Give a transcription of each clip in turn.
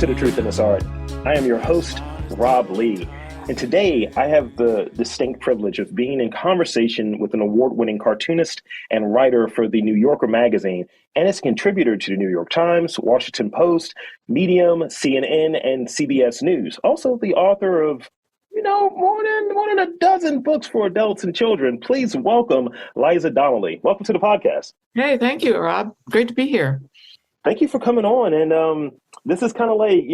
to The Truth in This Art. I am your host, Rob Lee, and today I have the distinct privilege of being in conversation with an award-winning cartoonist and writer for the New Yorker magazine, and as a contributor to the New York Times, Washington Post, Medium, CNN, and CBS News. Also the author of, more than a dozen books for adults and children. Please welcome Liza Donnelly. Welcome to the podcast. Hey, thank you, Rob. Great to be here. Thank you for coming on. And this is kind of like,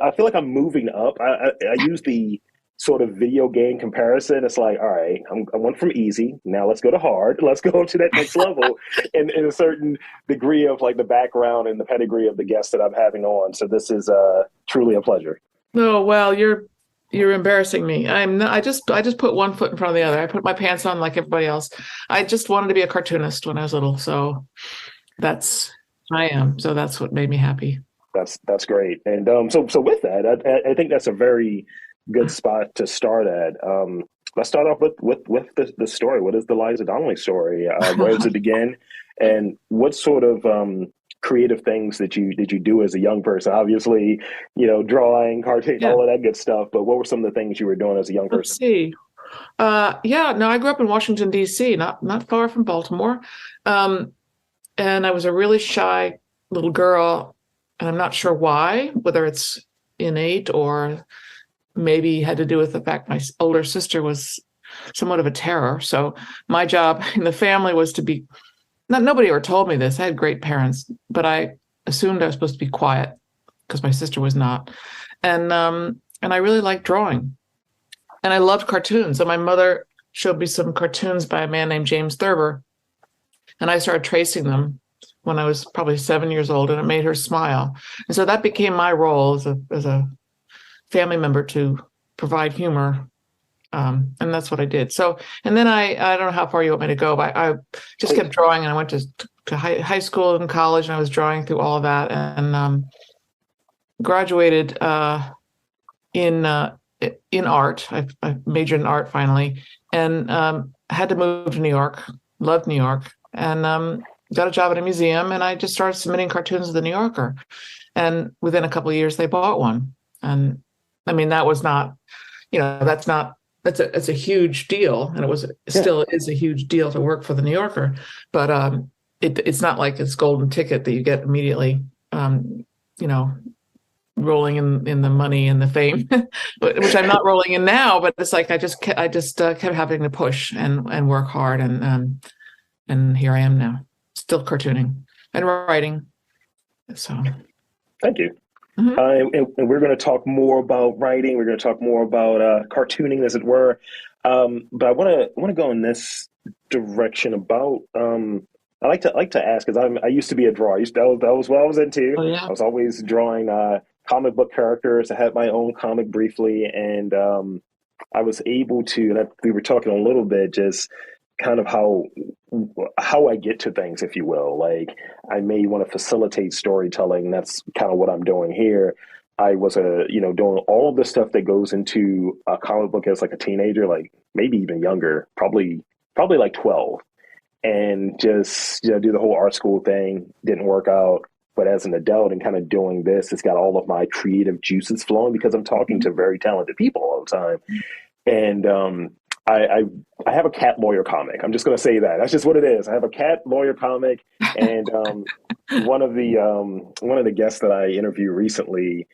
I feel like I'm moving up. I use the sort of video game comparison. It's like, all right, I went from easy. Now let's go to hard. Let's go to that next level in a certain degree of like the background and the pedigree of the guests that I'm having on. So this is truly a pleasure. Oh, well, you're embarrassing me. I just put one foot in front of the other. I put my pants on like everybody else. I just wanted to be a cartoonist when I was little. So I am. So that's what made me happy. That's great. And so with that, I think that's a very good spot to start at. Let's start off with the story. What is the Liza Donnelly story? Where does it begin? And what sort of creative things did you do as a young person? Obviously, drawing, cartoon, all of that good stuff. But what were some of the things you were doing as a young person? Let's see. I grew up in Washington, D.C., not far from Baltimore. And I was a really shy little girl, and I'm not sure why, whether it's innate or maybe had to do with the fact my older sister was somewhat of a terror. So my job in the family was to be, nobody ever told me this. I had great parents, but I assumed I was supposed to be quiet because my sister was not. And I really liked drawing. And I loved cartoons. So my mother showed me some cartoons by a man named James Thurber. And I started tracing them when I was probably 7 years old, and it made her smile. And so that became my role as a family member to provide humor. And that's what I did. So, and then I don't know how far you want me to go, but I just kept drawing, and I went to high school and college, and I was drawing through all of that, and graduated in art. I majored in art finally, and had to move to New York. Loved New York. And got a job at a museum, and I just started submitting cartoons to the New Yorker. And within a couple of years, they bought one. And I mean, that was not, that's a huge deal. And still is a huge deal to work for the New Yorker. But it's not like it's golden ticket that you get immediately, rolling in the money and the fame, which I'm not rolling in now. But it's like I just kept having to push and work hard, and here I am now, still cartooning and writing. So, thank you. Mm-hmm. And we're going to talk more about writing. We're going to talk more about cartooning, as it were. But I want to go in this direction about. I like to ask, because I used to be a drawer. That was what I was into. Oh, yeah. I was always drawing comic book characters. I had my own comic briefly, and I was able to. And we were talking a little bit just kind of how I get to things, if you will. Like, I may want to facilitate storytelling. That's kind of what I'm doing here. I was doing all of the stuff that goes into a comic book as like a teenager, like maybe even younger, probably like 12, and just do the whole art school thing. Didn't work out. But as an adult and kind of doing this, it's got all of my creative juices flowing because I'm talking to very talented people all the time. And I have a cat lawyer comic. I'm just going to say that. That's just what it is. I have a cat lawyer comic, and one of the guests that I interviewed recently,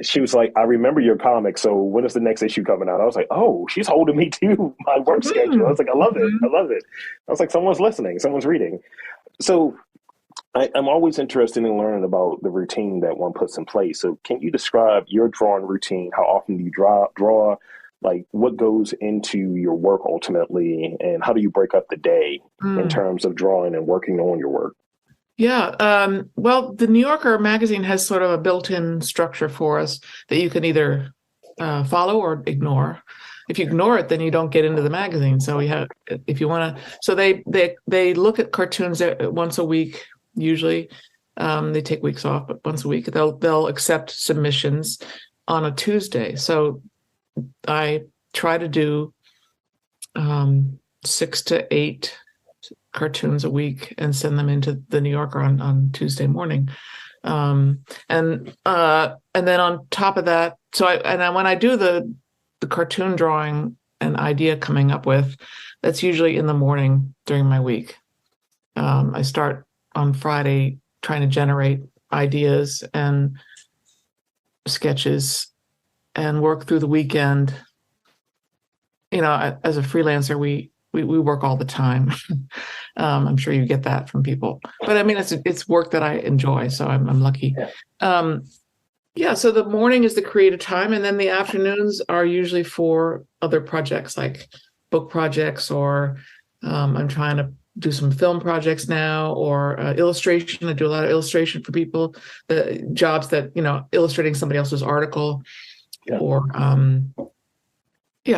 she was like, "I remember your comic. So when is the next issue coming out?" I was like, "Oh, she's holding me to my work schedule." I was like, "I love it. I love it." I was like, "Someone's listening. Someone's reading." So I'm always interested in learning about the routine that one puts in place. So can you describe your drawing routine? How often do you draw? Like, what goes into your work ultimately, and how do you break up the day in terms of drawing and working on your work? Yeah. Well, the New Yorker magazine has sort of a built-in structure for us that you can either follow or ignore. If you ignore it, then you don't get into the magazine. So if you want to, so they look at cartoons once a week usually. They take weeks off, but once a week they'll accept submissions on a Tuesday. So I try to do 6 to 8 cartoons a week and send them into the New Yorker on Tuesday morning. And then on top of that, when I do the cartoon drawing and idea coming up with, that's usually in the morning during my week. I start on Friday trying to generate ideas and sketches and work through the weekend. As a freelancer, we work all the time. I'm sure you get that from people, but I mean, it's work that I enjoy, so I'm lucky. Yeah. Yeah, so the morning is the creative time, and then the afternoons are usually for other projects like book projects, or I'm trying to do some film projects now, or illustration. I do a lot of illustration for people, the jobs that, illustrating somebody else's article, Yeah. or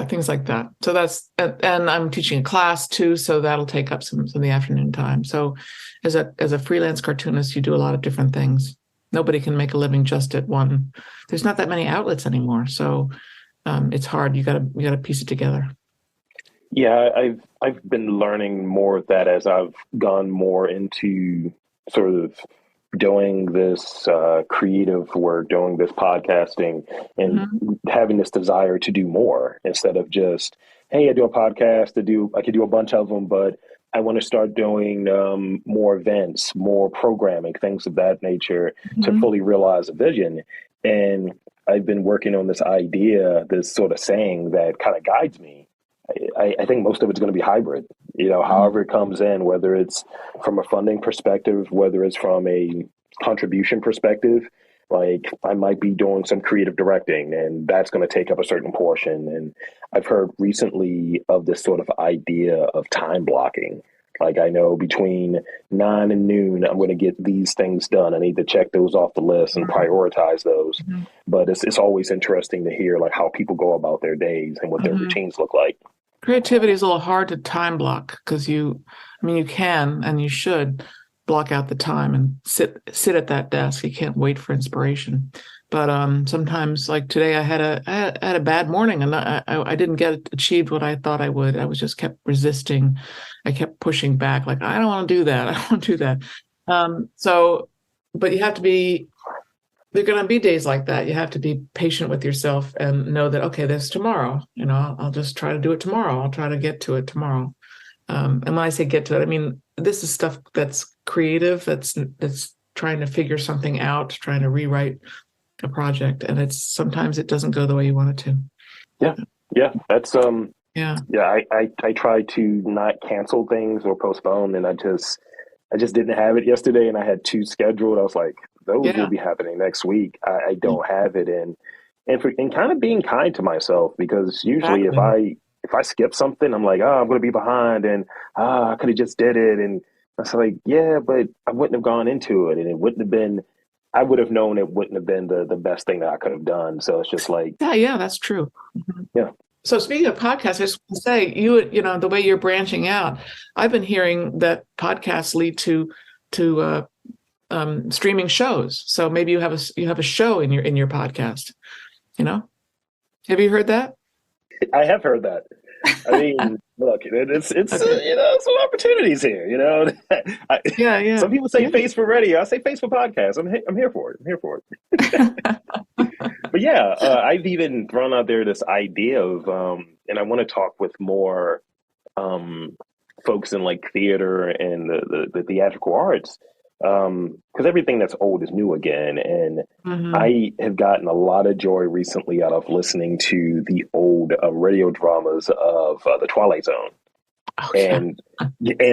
things like that. So and I'm teaching a class too, so that'll take up some of the afternoon time. So as a freelance cartoonist, you do a lot of different things. Nobody can make a living just at one. There's not that many outlets anymore, so it's hard. You gotta piece it together. Yeah, I've been learning more of that as I've gone more into sort of doing this creative work, doing this podcasting, and having this desire to do more instead of just, hey, I do a podcast. I could do a bunch of them, but I want to start doing more events, more programming, things of that nature to fully realize a vision. And I've been working on this idea, this sort of saying that kind of guides me. I think most of it's going to be hybrid, however it comes in, whether it's from a funding perspective, whether it's from a contribution perspective. Like, I might be doing some creative directing, and that's going to take up a certain portion. And I've heard recently of this sort of idea of time blocking. Like, I know between 9 and noon, I'm going to get these things done. I need to check those off the list and prioritize those. But it's always interesting to hear like how people go about their days and what their routines look like. Creativity is a little hard to time block because you can and you should block out the time and sit at that desk. You can't wait for inspiration. But sometimes, like today, I had a bad morning, and I didn't get achieved what I thought I would. I was just kept resisting. I kept pushing back, like I don't want to do that. I don't want to do that. But you have to be. There are going to be days like that. You have to be patient with yourself and know that, okay, there's tomorrow. I'll just try to do it tomorrow. I'll try to get to it tomorrow. And when I say get to it, I mean this is stuff that's creative. That's trying to figure something out, trying to rewrite a project, and sometimes it doesn't go the way you want it to. Yeah. That's Yeah. I try to not cancel things or postpone, and I just didn't have it yesterday, and I had 2 scheduled. I was like, those will be happening next week. I don't have it, and kind of being kind to myself, because usually if I skip something, I'm like, oh, I'm going to be behind, and I could have just did it, and I was like, yeah, but I wouldn't have gone into it, and it wouldn't have been. I would have known it wouldn't have been the best thing that I could have done. So it's just like, yeah, that's true. Yeah. So speaking of podcasts, I just want to say, the way you're branching out, I've been hearing that podcasts lead to streaming shows. So maybe you have a show in your podcast. Have you heard that? I have heard that. I mean, look, it's okay. Some opportunities here. Yeah. Some people say face for radio. I say face for podcast. I'm here for it. But yeah, I've even thrown out there this idea of, and I want to talk with more folks in like theater and the theatrical arts, because everything that's old is new again. And I have gotten a lot of joy recently out of listening to the old radio dramas of the Twilight Zone. And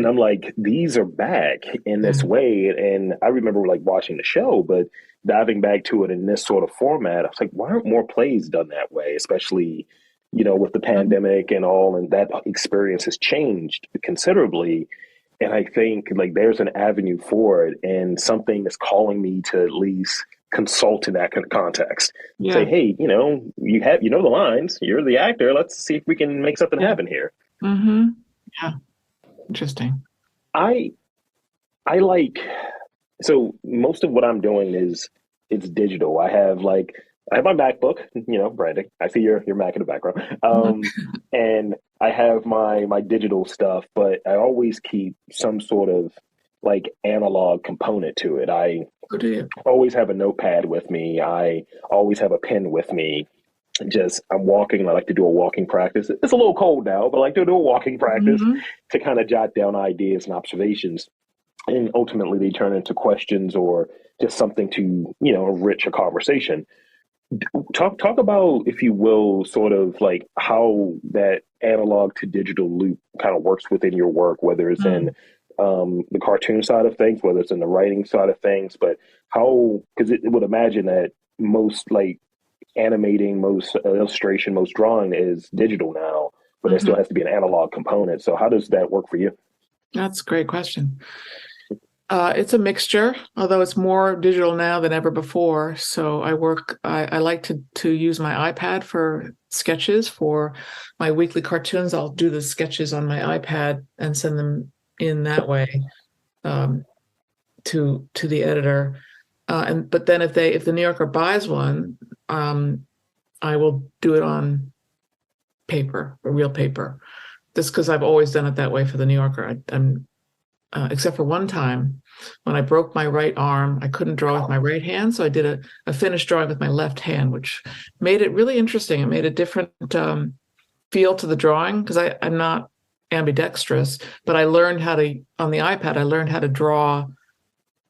I'm like, these are back in this way. And I remember like watching the show, but diving back to it in this sort of format, I was like, why aren't more plays done that way? Especially, with the pandemic and all, and that experience has changed considerably. And I think like there's an avenue for it, and something that's calling me to at least consult in that kind of context. Yeah. Say, hey, you have the lines, you're the actor. Let's see if we can make something happen here. Yeah, interesting. I like, so most of what I'm doing it's digital. I have my MacBook, branding. I see your Mac in the background. And I have my digital stuff, but I always keep some sort of like analog component to it. I Oh, do you? always have a notepad with me. I always have a pen with me. Just I'm walking. I like to do a walking practice. It's a little cold now, but I like to do a walking practice Hmm. to kind of jot down ideas and observations, and ultimately they turn into questions or just something to enrich a conversation. Talk about, if you will, sort of like how that analog to digital loop kind of works within your work, whether it's in Mm. the cartoon side of things, whether it's in the writing side of things, but how, because it would imagine that most like animating, most illustration, most drawing is digital now, but there still Hmm. has to be an analog component. So how does that work for you? That's a great question. It's a mixture, although it's more digital now than ever before. So I like to use my iPad for sketches. For my weekly cartoons, I'll do the sketches on my iPad and send them in that way, um, to the editor. But then if the New Yorker buys one, um, I will do it on paper, real paper, just because I've always done it that way for the New Yorker. I'm except for one time when I broke my right arm. I couldn't draw with my right hand, so I did a finished drawing with my left hand, which made it really interesting. It made a different feel to the drawing because I'm not ambidextrous, but I learned how to, on the iPad, I learned how to draw.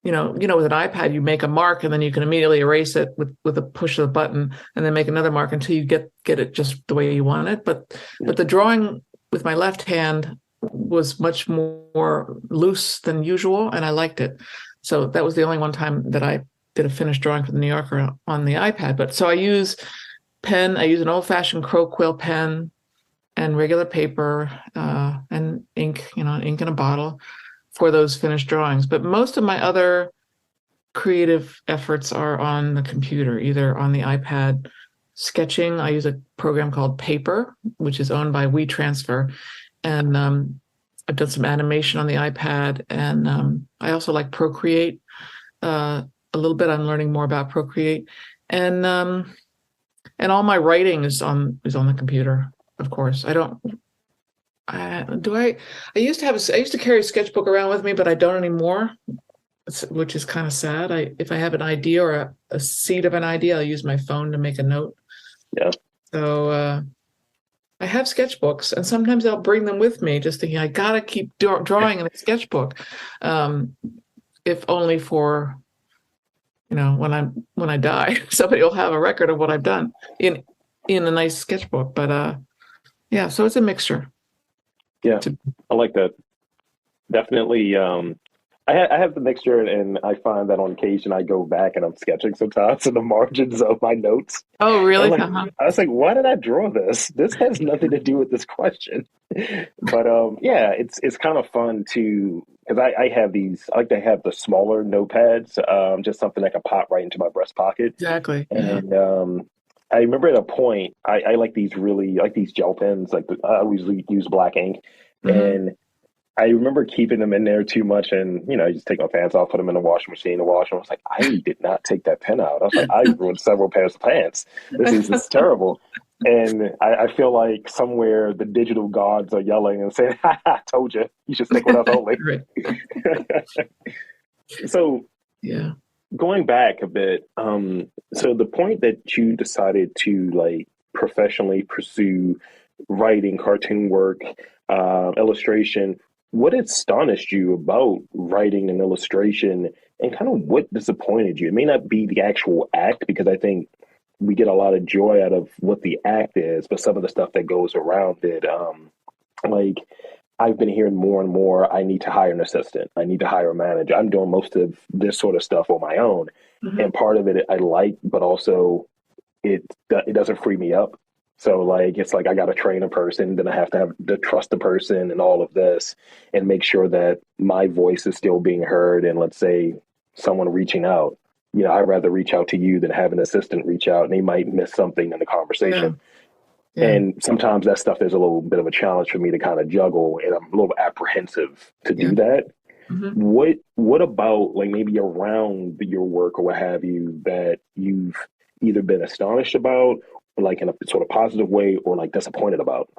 With an iPad, you make a mark and then you can immediately erase it with a push of the button, and then make another mark until you get it just the way you want it. But the drawing with my left hand was much more loose than usual, and I liked it. So that was the only one time that I did a finished drawing for the New Yorker on the iPad. But so I use pen. I use an old-fashioned crow quill pen and regular paper, and ink, ink in a bottle for those finished drawings. But most of my other creative efforts are on the computer, either on the iPad. Sketching, I use a program called Paper, which is owned by WeTransfer, and I've done some animation on the iPad, and I also like Procreate a little bit. I'm learning more about Procreate, and all my writing is on the computer. Of course, I don't. Do I? I used to I used to carry a sketchbook around with me, but I don't anymore, which is kind of sad. If I have an idea or a seed of an idea, I'll use my phone to make a note. Yeah. So I have sketchbooks, and sometimes I'll bring them with me, just thinking I gotta keep drawing in a sketchbook, um, if only for when I die, somebody will have a record of what I've done in a nice sketchbook. But yeah, so it's a mixture. Yeah, To, I like that. Definitely. I have the mixture, and I find that on occasion I go back and I'm sketching sometimes in the margins of my notes. oh, And I'm really? like, Uh-huh. I was like, why did I draw this? This has nothing to do with this question. But yeah, it's kind of fun to, because I have these. I like to have the smaller notepads, just something I can pop right into my breast pocket. Exactly. Yeah. And I remember at a point, I like these really, I like these gel pens. Like I always use black ink, Hmm. and I remember keeping them in there too much, and I just take my pants off, put them in the washing machine, to wash them. I was like, I did not take that pen out. I was like, I ruined several pairs of pants. This is terrible. And I feel like somewhere the digital gods are yelling and saying, "Ha, ha, told you, you should stick with us only." Right. So Yeah. going back a bit, so the point that you decided to like professionally pursue writing, cartoon work, illustration, what astonished you about writing and illustration, and kind of what disappointed you? It may not be the actual act, because I think we get a lot of joy out of what the act is, but some of the stuff that goes around it, like I've been hearing more and more, I need to hire an assistant. I need to hire a manager. I'm doing most of this sort of stuff on my own. Hmm. And part of it I like, but also it doesn't free me up. So like it's like I got to train a person, then I have to have to trust the person and all of this, and make sure that my voice is still being heard. And let's say someone reaching out, I'd rather reach out to you than have an assistant reach out, and they might miss something in the Yeah. conversation. Yeah. And sometimes that stuff is a little bit of a challenge for me to kind of juggle, and I'm a little apprehensive to Yeah. do that. Hmm. What about like maybe around your work or what have you that you've either been astonished about, or like in a sort of positive way, or like disappointed about?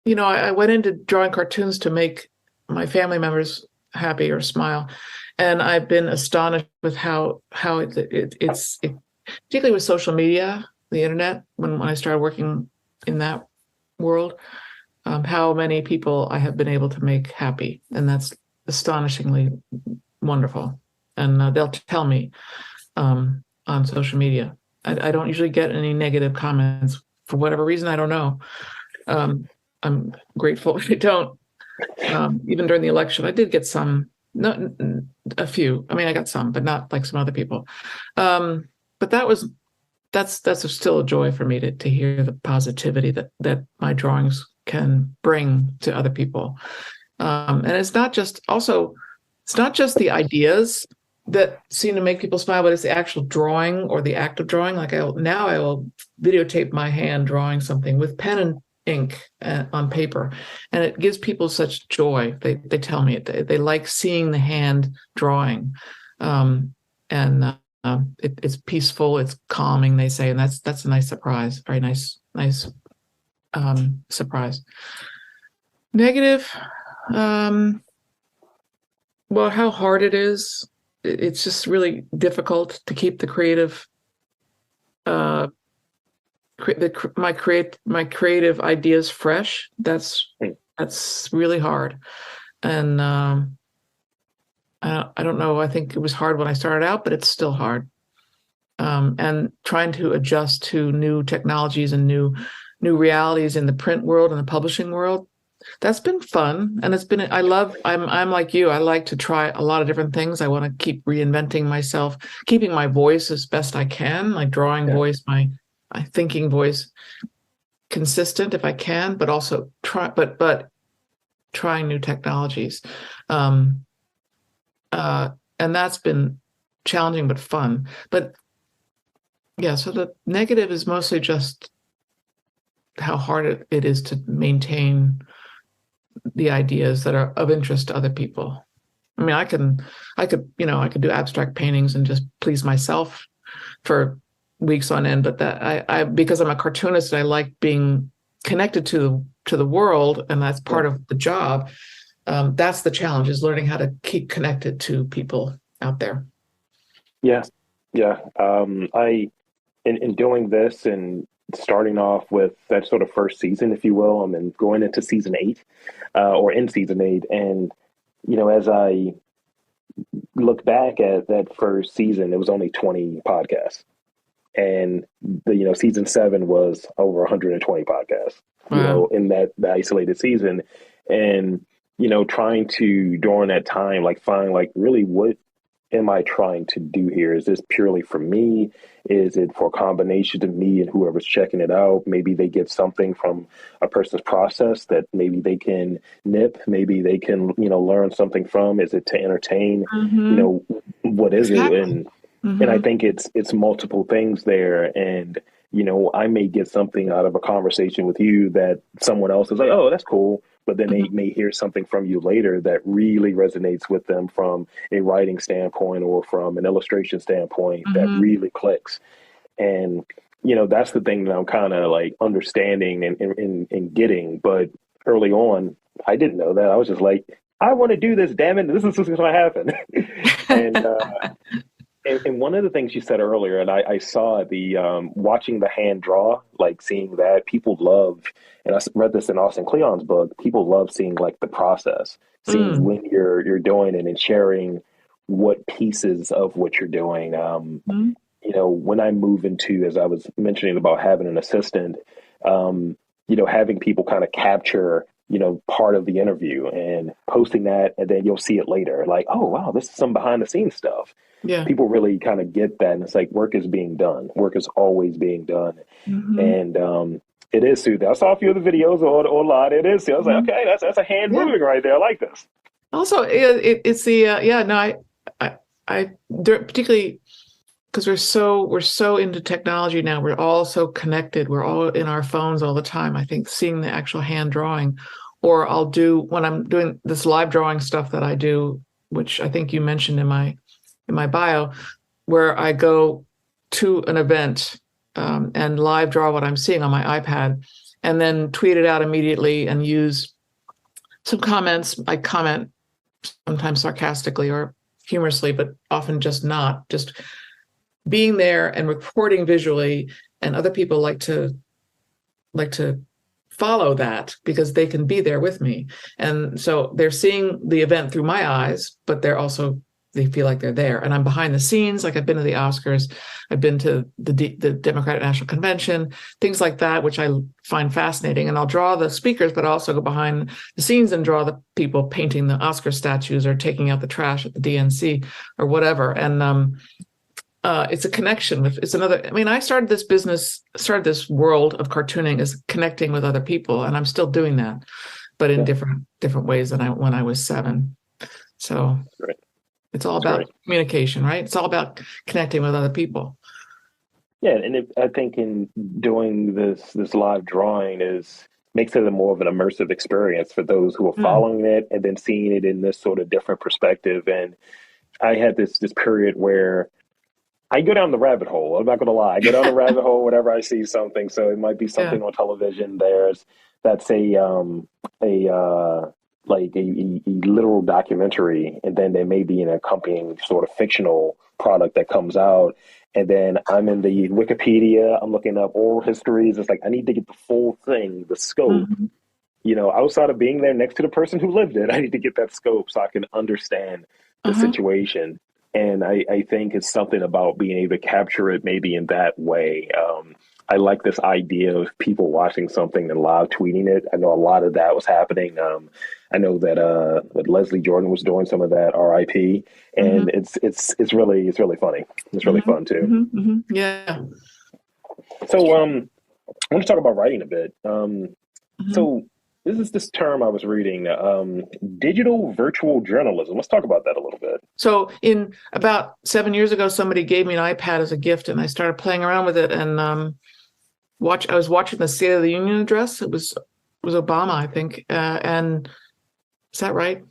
I went into drawing cartoons to make my family members happy or smile. And I've been astonished with how it's particularly with social media, the internet, when I started working in that world, how many people I have been able to make happy. And that's astonishingly wonderful. And they'll tell me on social media. I don't usually get any negative comments for whatever reason. I don't know. I'm grateful I don't. Even during the election, I did get some, not a few. I mean, I got some, but not like some other people. But that's still a joy for me to hear the positivity that my drawings can bring to other people. And it's not just the ideas that seem to make people smile, but it's the actual drawing or the act of drawing. Like I will videotape my hand drawing something with pen and ink on paper, and it gives people such joy. They tell me they like seeing the hand drawing, and it's peaceful, it's calming, they say, and that's a nice surprise, very nice surprise. Negative, well, how hard it is. It's just really difficult to keep the creative my creative ideas fresh. That's really hard. And I don't know, I think it was hard when I started out, but it's still hard. And trying to adjust to new technologies and new realities in the print world and the publishing world, that's been fun. And I'm like you, I like to try a lot of different things. I want to keep reinventing myself, keeping my voice as best I can, my drawing voice, my thinking voice consistent if I can, but also trying new technologies. And that's been challenging but fun. But yeah, so the negative is mostly just how hard it is to maintain the ideas that are of interest to other people. I mean, I could do abstract paintings and just please myself for weeks on end, but that I because I'm a cartoonist, I like being connected to the world, and that's part of the job. That's the challenge, is learning how to keep connected to people out there. Yeah. In doing this and starting off with that sort of first season, if you will, and then going into season 8, or in season 8, and as I look back at that first season, it was only 20 podcasts. And season 7 was over 120 podcasts, Wow. in the isolated season. And, trying to, during that time, like find like really what am I trying to do here? Is this purely for me? Is it for a combination of me and whoever's checking it out? Maybe they get something from a person's process that maybe they can nip, maybe they can, learn something from. Is it to entertain? Mm-hmm. What is Exactly. it? And I Mm-hmm. think it's multiple things there. And, I may get something out of a conversation with you that someone else is like, oh, that's cool. But then they Mm-hmm. may hear something from you later that really resonates with them from a writing standpoint or from an illustration standpoint that Mm-hmm. really clicks. And, that's the thing that I'm kind of like understanding and getting. But early on, I didn't know that. I was just like, I want to do this, damn it. This is going to happen. and, and one of the things you said earlier, and I saw the watching the hand draw, like seeing that people love, and I read this in Austin Kleon's book. People love seeing like the process, seeing Mm-hmm. when you're doing it and sharing what pieces of what you're doing. When I move into, as I was mentioning about having an assistant, having people kind of capture, part of the interview and posting that, and then you'll see it later. Like, oh wow, this is some behind the scenes stuff. Yeah. People really kind of get that, and it's like work is being done. Work is always being done, Mm-hmm. and it is soothing. I saw a few of the videos or a lot. It is. I was like, Mm-hmm. okay, that's a hand Yeah. moving right there. I like this. Also, it's the yeah. No, particularly because we're so into technology now. We're all so connected. We're all in our phones all the time. I think seeing the actual hand drawing, or I'll do when I'm doing this live drawing stuff that I do, which I think you mentioned in my bio, where I go to an event and live draw what I'm seeing on my iPad, and then tweet it out immediately and use some comments. I comment sometimes sarcastically or humorously, but often just not, just being there and reporting visually. And other people like to follow that because they can be there with me. And so they're seeing the event through my eyes, but they feel like they're there. And I'm behind the scenes. Like I've been to the Oscars, I've been to the Democratic National Convention, things like that, which I find fascinating. And I'll draw the speakers, but I also go behind the scenes and draw the people painting the Oscar statues or taking out the trash at the DNC or whatever. And it's a connection with, it's another, I mean, I started this world of cartooning as connecting with other people, and I'm still doing that, but in different ways than when I was 7. So Right. it's all about communication, right? It's all about connecting with other people. Yeah, and I think in doing this live drawing makes it a more of an immersive experience for those who are following it and then seeing it in this sort of different perspective. And I had this period where I go down the rabbit hole. I'm not going to lie. I go down the rabbit hole whenever I see something. So it might be something on television. That's like a literal documentary, and then there may be an accompanying sort of fictional product that comes out. And then I'm in the Wikipedia. I'm looking up oral histories. It's like I need to get the full thing, the scope. Outside of being there next to the person who lived it, I need to get that scope so I can understand the situation. And I think it's something about being able to capture it maybe in that way. I like this idea of people watching something and live tweeting it. I know a lot of that was happening. I know that Leslie Jordan was doing some of that, RIP, and it's really funny. It's really fun too. Yeah. So I want to talk about writing a bit. So this term I was reading, digital virtual journalism. Let's talk about that a little bit. So in about 7 years ago, somebody gave me an iPad as a gift, and I started playing around with it. And I was watching the State of the Union address. It was Obama, I think. And is that right?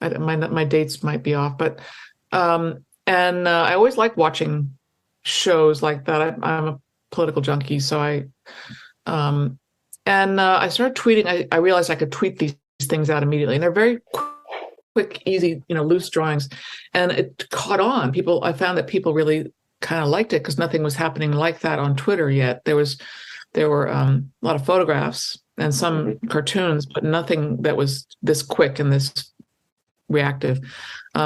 My dates might be off, but I always like watching shows like that. I'm a political junkie, so I started tweeting. I realized I could tweet these things out immediately, and they're very quick, easy, loose drawings, and it caught on. I found that people really kind of liked it because nothing was happening like that on Twitter yet. There were a lot of photographs and some cartoons, but nothing that was this quick and this reactive.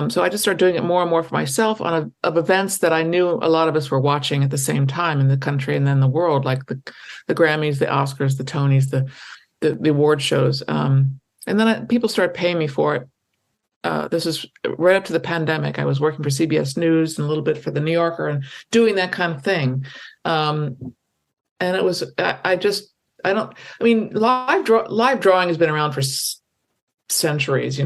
So I just started doing it more and more for myself of events that I knew a lot of us were watching at the same time in the country and then the world, like the Grammys, the Oscars, the Tonys, the award shows. And then people started paying me for it. This is right up to the pandemic. I was working for CBS News and a little bit for the New Yorker and doing that kind of thing. And it was, live drawing has been around for centuries.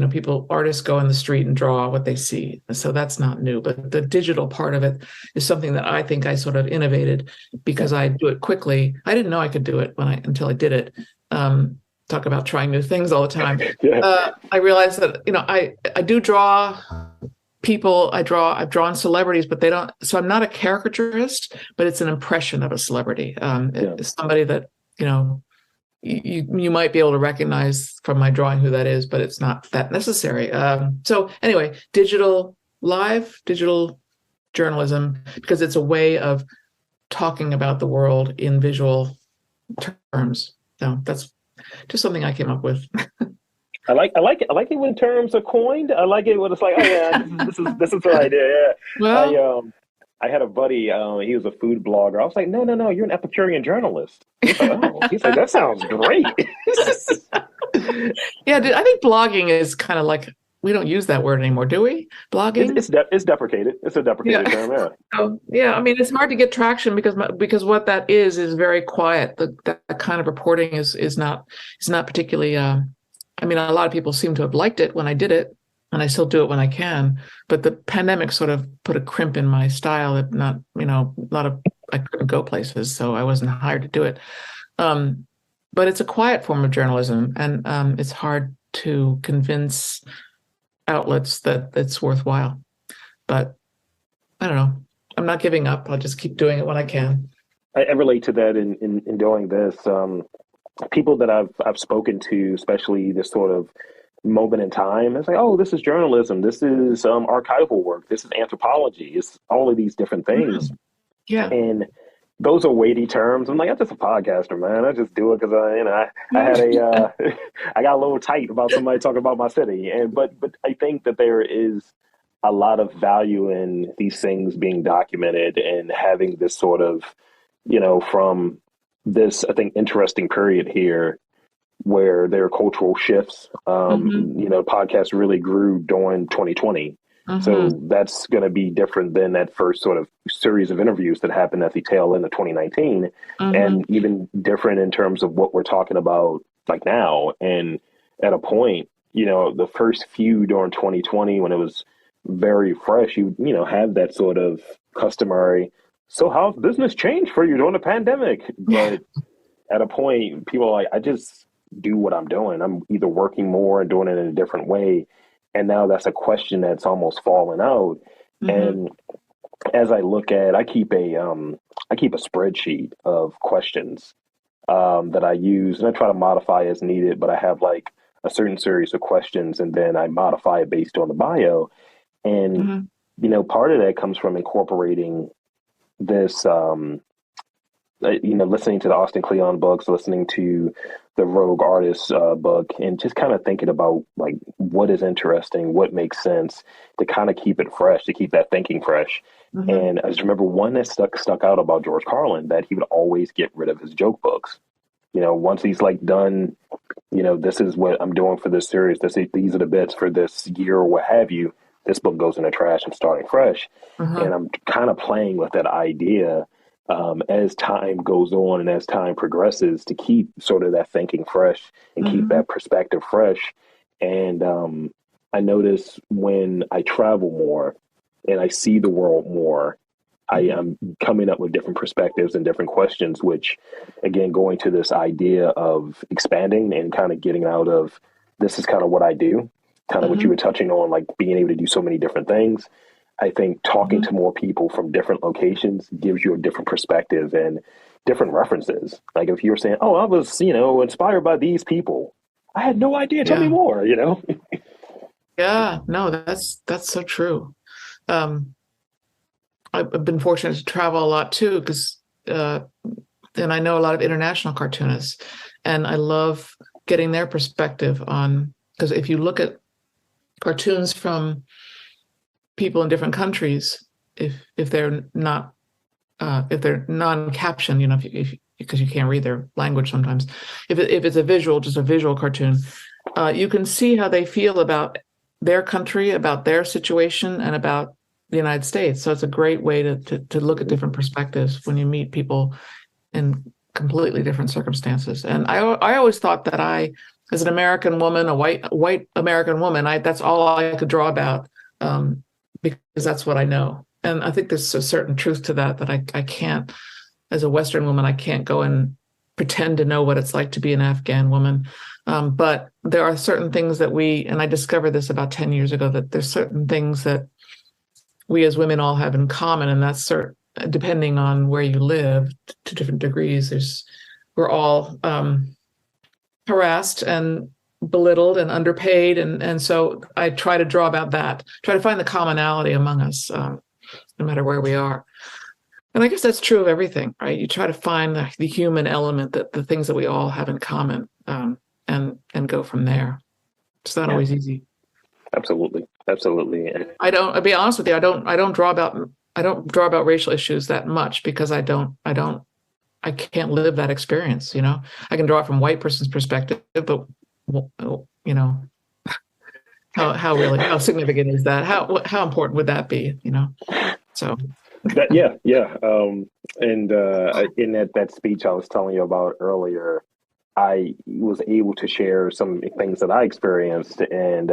Artists go in the street and draw what they see. So that's not new, but the digital part of it is something that I think I sort of innovated because I do it quickly. I didn't know I could do it until I did it. Talk about trying new things all the time. I realized that, I do draw people. I've drawn celebrities, but they don't, so I'm not a caricaturist, but it's an impression of a celebrity. It's somebody that, you might be able to recognize from my drawing who that is, but it's not that necessary. So anyway, digital journalism, because it's a way of talking about the world in visual terms. So that's just something I came up with. I like it when terms are coined. I like it when it's like, oh yeah, this is what I did. Yeah. Well, I had a buddy, he was a food blogger. I was like, no, you're an Epicurean journalist. He's like, oh. He's like, that sounds great. Yeah, I think blogging is kind of like, we don't use that word anymore, do we? Blogging? It's deprecated. It's a deprecated term, yeah. Oh, yeah, I mean, it's hard to get traction because what that is very quiet. That kind of reporting is not particularly, I mean, a lot of people seem to have liked it when I did it, and I still do it when I can. But the pandemic sort of put a crimp in my style. I couldn't go places, so I wasn't hired to do it. But it's a quiet form of journalism, and it's hard to convince outlets that it's worthwhile. But I don't know. I'm not giving up. I'll just keep doing it when I can. I relate to that in doing this. People that I've spoken to, especially this sort of moment in time. It's like, oh, this is journalism. This is archival work. This is anthropology. It's all of these different things. Mm. Yeah. And those are weighty terms. I'm like, I'm just a podcaster, man. I just do it because I had a I got a little tight about somebody talking about my city. And but I think that there is a lot of value in these things being documented and having this sort of, from this, I think, interesting period here where there are cultural shifts. Hmm. Podcasts really grew during 2020. Hmm. So that's going to be different than that first sort of series of interviews that happened at the tail end of 2019, Hmm. and even different in terms of what we're talking about like now. And at a point, the first few during 2020 when it was very fresh, have that sort of customary, so how's business changed for you during the pandemic? But at a point, people are like, I just do what I'm doing. I'm either working more and doing it in a different way. And now that's a question that's almost fallen out. Hmm. And as I look at, I keep a spreadsheet of questions that I use, and I try to modify as needed. But I have like a certain series of questions, and then I modify it based on the bio. And Hmm. part of that comes from incorporating this listening to the Austin Kleon books, listening to the Rogue Artist book, and just kind of thinking about like what is interesting, what makes sense to kind of keep it fresh, to keep that thinking fresh. Hmm. And I just remember one that stuck out about George Carlin, that he would always get rid of his joke books. Once he's like done, this is what I'm doing for this series. These are the bits for this year or what have you. This book goes in the trash. I'm starting fresh, Uh-huh. and I'm kind of playing with that idea as time goes on and as time progresses to keep sort of that thinking fresh and keep Hmm. that perspective fresh. And I notice when I travel more and I see the world more, I Hmm. am coming up with different perspectives and different questions, which again, going to this idea of expanding and kind of getting out of this is kind of what I do, kind of what you Hmm. were touching on, like being able to do so many different things. I think talking Hmm. to more people from different locations gives you a different perspective and different references. Like if you're saying, "Oh, I was, inspired by these people," I had no idea. Tell me Yeah. more. Yeah. No, that's so true. Um, I've been fortunate to travel a lot too, because and I know a lot of international cartoonists, and I love getting their perspective on, because if you look at cartoons from people in different countries, if they're not if they're non-captioned, if because you can't read their language sometimes, if it's a visual, just a visual cartoon, you can see how they feel about their country, about their situation, and about the United States. So it's a great way to look at different perspectives when you meet people in completely different circumstances. And I always thought that as an American woman, a white American woman, that's all I could draw about, because that's what I know. And I think there's a certain truth to that I can't, as a Western woman, I can't go and pretend to know what it's like to be an Afghan woman. But there are certain things that and I discovered this about 10 years ago, that there's certain things that we as women all have in common, and that's certain, depending on where you live to different degrees. We're all harassed and belittled and underpaid, and so I try to draw about that, try to find the commonality among us, no matter where we are. And I guess that's true of everything, right? You try to find the human element, that the things that we all have in common, and go from there. It's not Yeah, always easy. absolutely, absolutely. I'll be honest with you, I don't draw about racial issues that much, because I can't live that experience. I can draw it from white person's perspective, but you know, how significant is that? How important would that be? So That yeah. And in that speech I was telling you about earlier, I was able to share some things that I experienced, and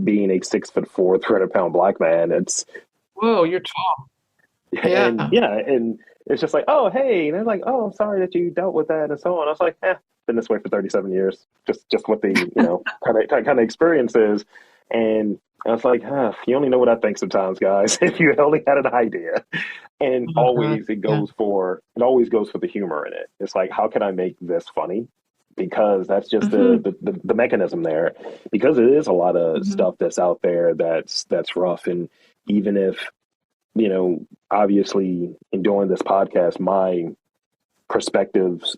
being a 6'4", 300-pound black man, it's whoa, you're tall. and Yeah. yeah, and it's just like, oh hey, and they're like, oh, I'm sorry that you dealt with that and so on. I was like, been this way for 37 years, just what the kind of experience is. And I was like, you only know what I think sometimes, guys. If you only had an idea. And Oh God. always Yeah. it always goes for the humor in it. It's like, how can I make this funny? because that's just Mm-hmm. the mechanism there. Because it is a lot of Mm-hmm. stuff that's out there that's rough, and even if obviously in doing this podcast, my perspectives,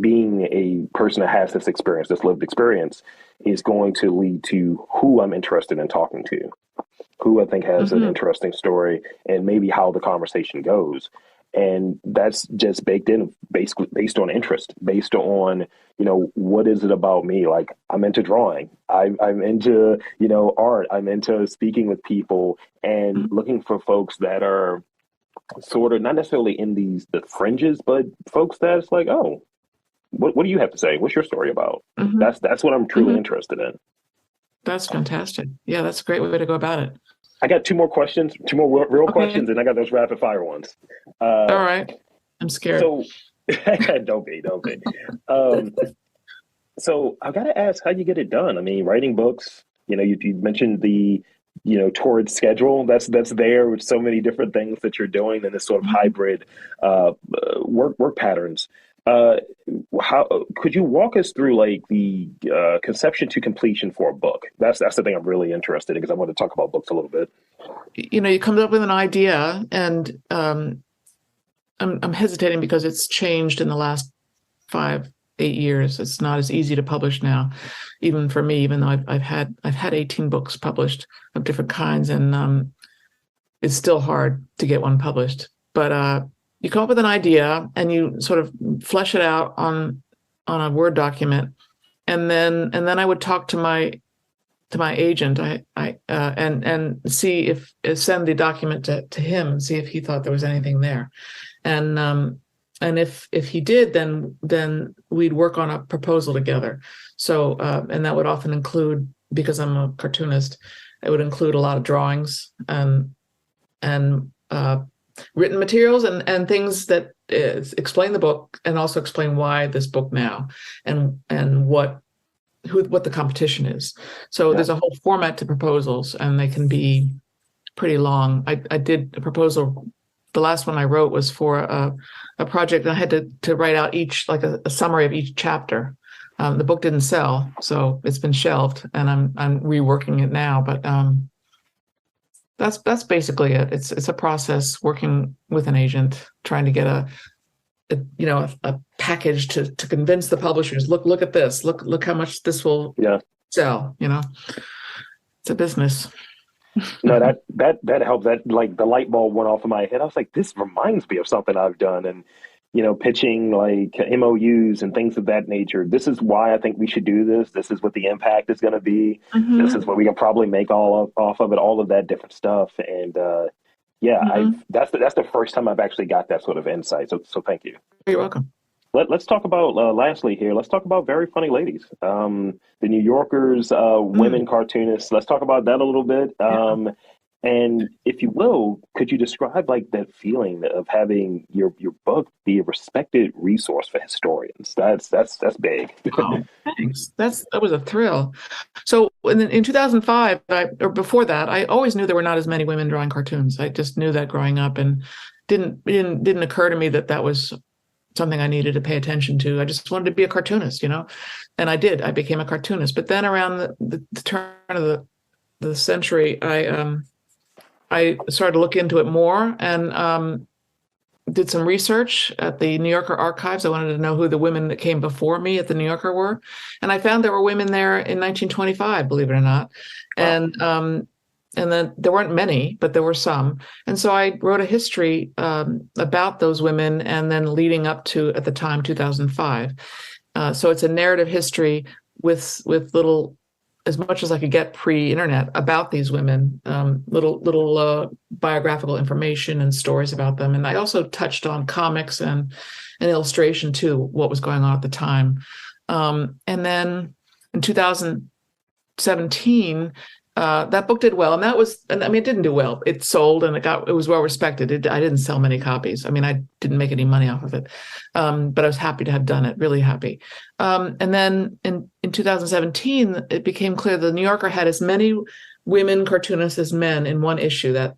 being a person that has this experience, this lived experience, is going to lead to who I'm interested in talking to, who I think has an Mm-hmm. interesting story, and maybe how the conversation goes. And that's just baked in, basically based on interest, based on, what is it about me? Like, I'm into drawing. I'm into, art. I'm into speaking with people and looking for folks that are sort of not necessarily in the fringes, but folks that's like, oh, what do you have to say? What's your story about? Mm-hmm. That's what I'm truly Mm-hmm. interested in. That's fantastic. Yeah, that's a great way to go about it. I got two more questions, two more real questions, Okay. and I got those rapid fire ones. All Uh, right. I'm scared. so don't be. Um, so I got to ask how you get it done. I mean, writing books. You mentioned the torrid schedule that's there with so many different things that you're doing and this sort of Mhm. hybrid work patterns. Uh, how could you walk us through like the conception to completion for a book? That's the thing I'm really interested in because I want to talk about books a little bit. You come up with an idea, and I'm hesitating because it's changed in the last 5, 8 years. It's not as easy to publish now, even for me. Even though I've had 18 books published of different kinds, and it's still hard to get one published. But you come up with an idea, and you sort of flesh it out on a Word document, and then I would talk to my agent, and see if send the document to him and see if he thought there was anything there, and if he did, then we'd work on a proposal together. So and that would often include, because I'm a cartoonist, it would include a lot of drawings and written materials and things that explain the book and also explain why this book now, and what the competition is. So Yeah. there's a whole format to proposals, and they can be pretty long. I did a proposal. The last one I wrote was for a project, and I had to write out each, like a summary of each chapter. The book didn't sell, so it's been shelved, and I'm reworking it now. But that's basically it. It's a process, working with an agent, trying to get a package to convince the publishers. Look at this. Look how much this will Yeah. sell. It's a business. No, that helps. That, like, the light bulb went off in my head. I was like, this reminds me of something I've done, and pitching like MOUs and things of that nature. This is why I think we should do this. This is what the impact is going to be. This is Mm-hmm. what we can probably make off of it. All of that different stuff, and yeah, I've Mm-hmm. that's the first time I've actually got that sort of insight. So thank you. You're welcome. Let's talk about lastly here. Let's talk about Very Funny Ladies, the New Yorker's Mm, women cartoonists. Let's talk about that a little bit. yeah. And if you will, could you describe like that feeling of having your book be a respected resource for historians? That's big. Oh, thanks. That was a thrill. So in 2005, or before that, I always knew there were not as many women drawing cartoons. I just knew that growing up, and didn't occur to me that was something I needed to pay attention to. I just wanted to be a cartoonist, and I did. I became a cartoonist. But then around the turn of the century, I started to look into it more, and did some research at the New Yorker archives. I wanted to know who the women that came before me at the New Yorker were, and I found there were women there in 1925, believe it or not, Wow. and then there weren't many, but there were some. And so I wrote a history about those women, and then leading up to, at the time, 2005. So it's a narrative history with little, as much as I could get pre-internet, about these women, little biographical information and stories about them. And I also touched on comics and illustration too, what was going on at the time. And then in 2017, that book did well, and it didn't do well. It sold, and it was well respected. I didn't sell many copies. I mean, I didn't make any money off of it, but I was happy to have done it. Really happy. And then in 2017, it became clear the New Yorker had as many women cartoonists as men in one issue that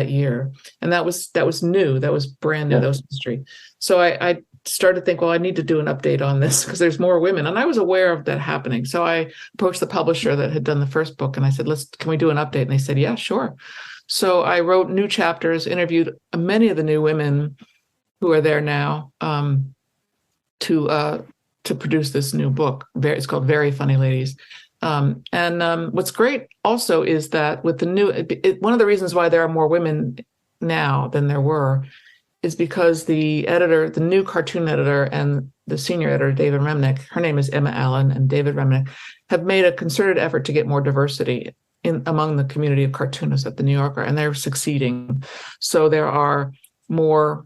year, and that was new. That was brand new. Yeah. That was history. So I started to think, well, I need to do an update on this because there's more women. And I was aware of that happening. So I approached the publisher that had done the first book and I said, can we do an update? And they said, yeah, sure. So I wrote new chapters, interviewed many of the new women who are there now to produce this new book. It's called Very Funny Ladies. What's great also is that with the new, one of the reasons why there are more women now than there were is because the new cartoon editor and the senior editor, David Remnick, her name is Emma Allen, and David Remnick have made a concerted effort to get more diversity among the community of cartoonists at the New Yorker, and they're succeeding. So there are more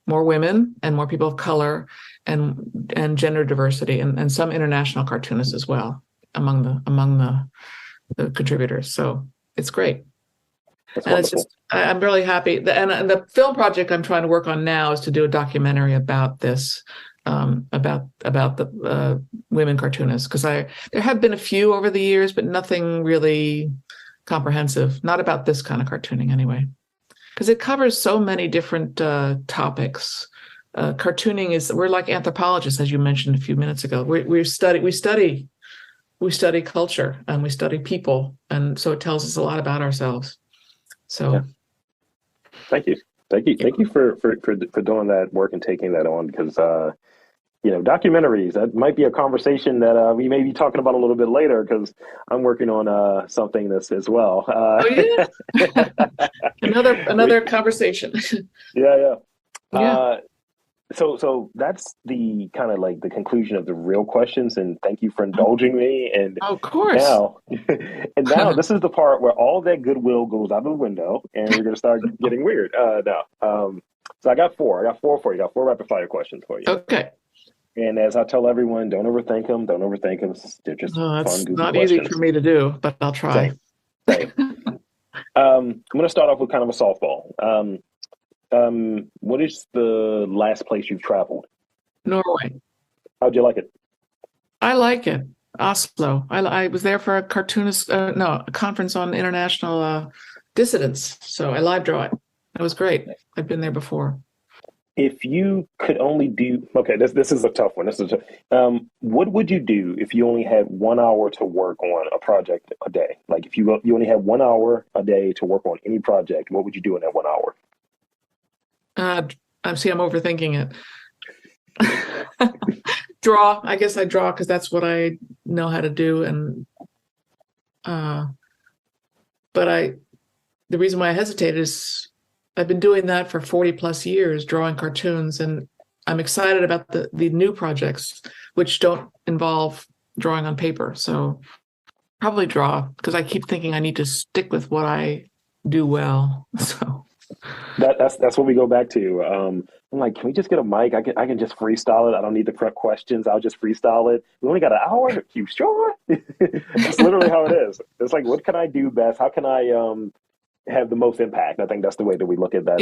women and more people of color and gender diversity and some international cartoonists as well among the contributors. So it's great. That's and wonderful. It's just, I'm really happy. And the film project I'm trying to work on now is to do a documentary about this, about the women cartoonists, because there have been a few over the years, but nothing really comprehensive. Not about this kind of cartooning anyway, because it covers so many different topics. Cartooning we're like anthropologists, as you mentioned a few minutes ago. We study culture and we study people, and so it tells us a lot about ourselves. So, yeah. Thank you for doing that work and taking that on, because documentaries, that might be a conversation that we may be talking about a little bit later, because I'm working on something this as well. Oh yeah, another conversation. Yeah. Yeah. So that's the kind of like the conclusion of the real questions, and thank you for indulging me. And of course. Now this is the part where all that goodwill goes out the window, and we're gonna start getting weird. So I got four for you. I got four rapid fire questions for you. Okay. And as I tell everyone, don't overthink them. They're just fun, goofy not questions. easy for me to do, but I'll try. Same. I'm gonna start off with kind of a softball. What is the last place you've traveled? Norway. How'd you like it? I like it. Oslo. I was there for a a conference on international dissidents. So I live draw it. It was great. I've been there before. If you could only do, okay, this is a tough one. What would you do if you only had 1 hour to work on a project a day? Like if you only had 1 hour a day to work on any project, what would you do in that 1 hour? I'm overthinking it. Draw. I guess I draw because that's what I know how to do. And but the reason why I hesitate is I've been doing that for 40 plus years, drawing cartoons, and I'm excited about the new projects which don't involve drawing on paper. So probably draw, because I keep thinking I need to stick with what I do well. So that's what we go back to. I'm like, can we just get a mic? I can just freestyle it. I don't need the prep questions. I'll just freestyle it. We only got an hour. You sure? That's literally how it is. It's like, what can I do best? How can I have the most impact? I think that's the way that we look at that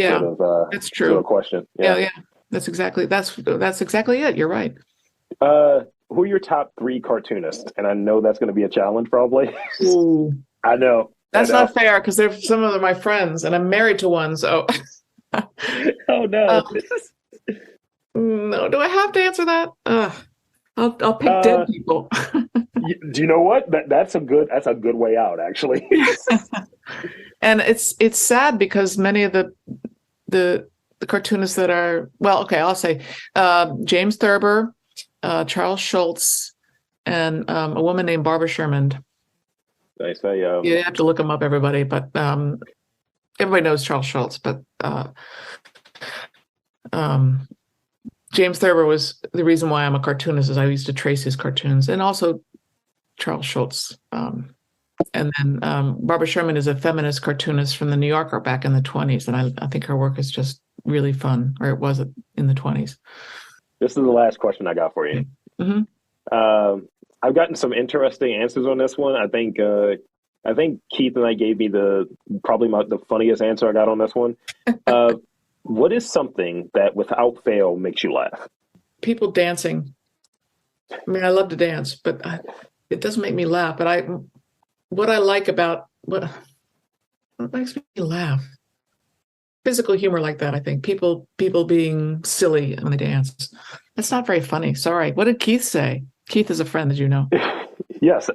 that's true. sort of question. Yeah. That's exactly it. You're right. Who are your top 3 cartoonists? And I know that's going to be a challenge, probably. Ooh. I know. That's not fair, because they're some of them my friends, and I'm married to one. So, oh no, no. Do I have to answer that? I'll pick dead people. Do you know what? That's a good way out, actually. And it's sad because many of the cartoonists that are, well, okay, I'll say James Thurber, Charles Schultz, and a woman named Barbara Sherman. Nice. You have to look them up, everybody, but everybody knows Charles Schultz. But James Thurber was the reason why I'm a cartoonist, is I used to trace his cartoons, and also Charles Schultz. And then Barbara Sherman is a feminist cartoonist from the New Yorker back in the 1920s, and I think her work is just really fun, or it was in the 1920s. This is the last question I got for you. Mm-hmm. I've gotten some interesting answers on this one. I think Keith and I gave me probably the funniest answer I got on this one. What is something that without fail makes you laugh? People dancing. I mean, I love to dance, but it doesn't make me laugh. But what I like about what makes me laugh, physical humor like that, I think. People being silly when they dance. That's not very funny. Sorry. What did Keith say? Keith is a friend that you know. Yes,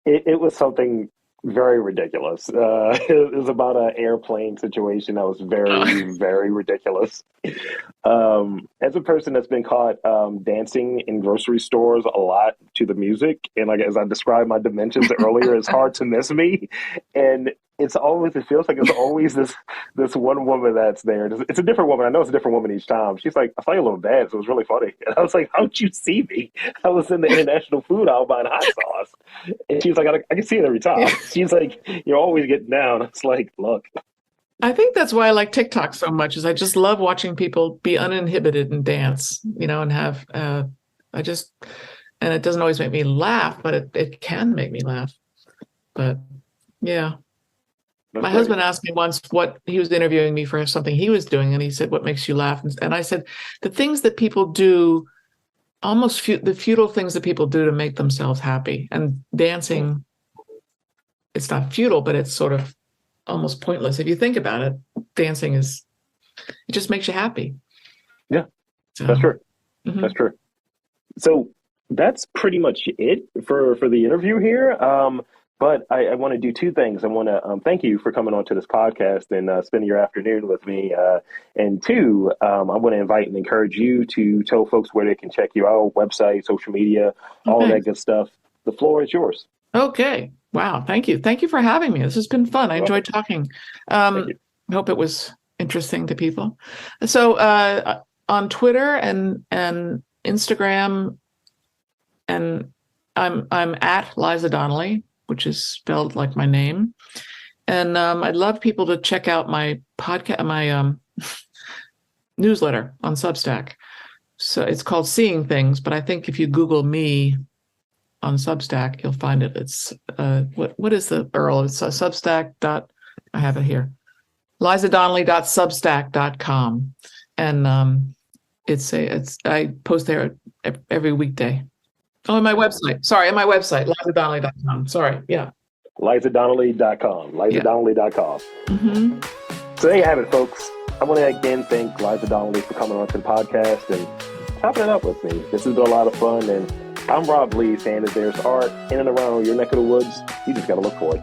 it was something very ridiculous. It was about an airplane situation that was very, very ridiculous. As a person that's been caught dancing in grocery stores a lot to the music, and like as I described my dimensions earlier, it's hard to miss me. And it feels like it's always this one woman that's there. It's a different woman. I know it's a different woman each time. She's like, I saw you a little dance. It was really funny. And I was like, how'd you see me? I was in the international food aisle buying hot sauce. And she's like, I can see it every time. She's like, you're always getting down. It's like, look. I think that's why I like TikTok so much, is I just love watching people be uninhibited and dance, and have, and it doesn't always make me laugh, but it can make me laugh. But yeah. That's My great. husband asked me once what he was interviewing me for something he was doing, and he said, "What makes you laugh?" And I said, "The things that people do, almost the futile things that people do to make themselves happy." And dancing, it's not futile, but it's sort of almost pointless if you think about it. Dancing it just makes you happy. Yeah, So, that's true. mhm. That's true. So that's pretty much it for the interview here. But I want to do two things. I want to thank you for coming on to this podcast and spending your afternoon with me. And two, I want to invite and encourage you to tell folks where they can check you out, website, social media, all Okay. that good stuff. The floor is yours. Okay. Wow. Thank you. Thank you for having me. This has been fun. I enjoyed talking. Thank you. I hope it was interesting to people. So on Twitter and Instagram, and I'm at Liza Donnelly, which is spelled like my name. And I'd love people to check out my podcast, my newsletter on Substack. So it's called Seeing Things, but I think if you Google me on Substack, you'll find it. It's what is the URL? It's Substack dot. I have it here. LizaDonnelly.substack.com, and I post there every weekday. Oh, on my website. Sorry, on my website, LizaDonnelly.com. Sorry, yeah. LizaDonnelly.com. LizaDonnelly.com. Mm-hmm. So there you have it, folks. I want to again thank Liza Donnelly for coming on to the podcast and chopping it up with me. This has been a lot of fun, and I'm Rob Lee, saying that there's art in and around your neck of the woods. You just got to look for it.